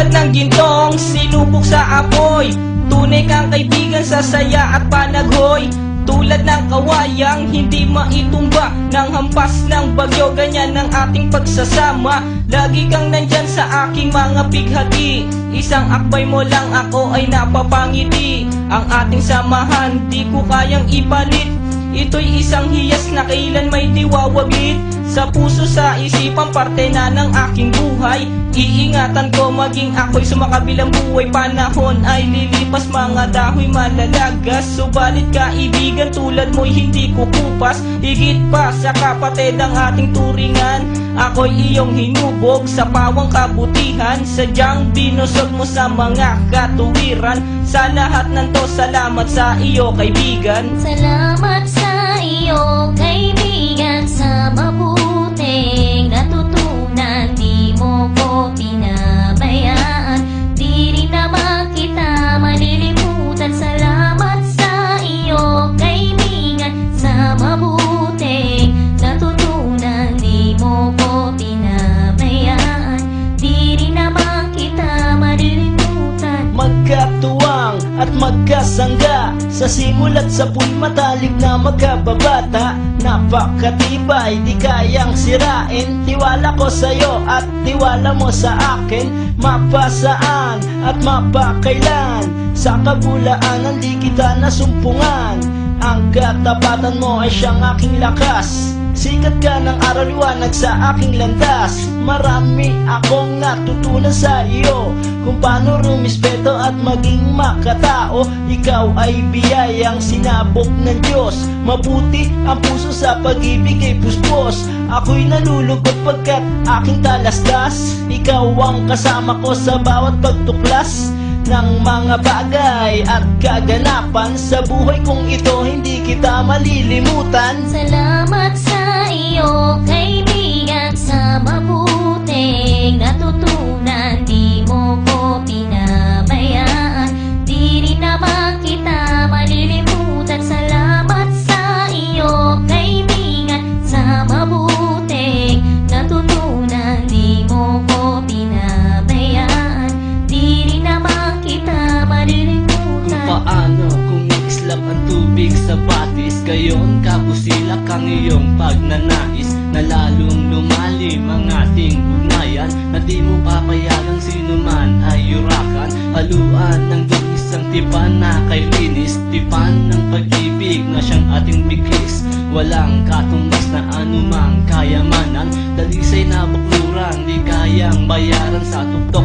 Tulad ng gintong sinubok sa apoy, tunay kang kaibigan sa saya at panaghoy. Tulad ng kawayang hindi maitumba ng hampas ng bagyo, ganyan ang ating pagsasama. Lagi kang nandyan sa aking mga bighati, isang akbay mo lang ako ay napapangiti. Ang ating samahan di ko kayang ipalit, ito'y isang hiyas na kailan may diwawaglit. Sa puso, sa isipan, parte na ng aking buhay. Iingatan ko maging ako'y sumakabilang buhay. Panahon ay lilipas, mga dahoy malalagas, subalit kaibigan tulad mo'y hindi kukupas. Higit pa sa kapatid ang ating turingan, ako'y iyong hinubog sa pawang kabutihan. Sadyang binusog mo sa mga katuwiran. Sa lahat ng to, salamat sa iyo kaibigan. Salamat sa iyo kaibigan, sa mabuting natutunan. Di mo ko pinabayaan, di rin naman kita malilimutan. Salamat sa iyo kaibigan, sa mabuting natutunan. Di mo ko pinabayaan, di rin naman kita malilimutan. Magkatuwang at magkasangga, sa simula't sa puy matalik na magkababata. Napakatibay, di kayang sirain, tiwala ko sa'yo at tiwala mo sa akin. Mapasaan at mapakailan, sa kabulaanan di kita nasumpungan. Ang katapatan mo ay siyang aking lakas, sikat ka ng araw liwanag sa aking landas. Marami akong natutunan sa iyo, kung paano rumispeto at maging makatao. Ikaw ay biyayang sinabok ng Diyos, mabuti ang puso sa pag-ibig ay puspos. Ako'y nalulugod pagkat aking talastas, ikaw ang kasama ko sa bawat pagtuklas ng mga bagay at kaganapan. Sa buhay kong ito hindi kita malilimutan. Salamat sa iyo kaibigan, sa mabuting natutunan. Di mo ko pinabayaan, di rin naman kita malilimutan. Salamat sa iyo kaibigan, sa mabuting natutunan. Di mo ko pinabayaan, di rin naman kita malilimutan. Kung paano kumikislap ang tubig sa batis, gayon kabusilak ang iyong pagnanais, na lalong lumalim ang ating ugnayan, na di mo papayagang sino man ay yurakan. Haluan ng dungis ang tipan na kay linis, tipan ng pag-ibig na siyang ating bigis. Walang katumbas na anumang kayamanan, dalisay na bakluran di kayang bayaran. Sa tuktok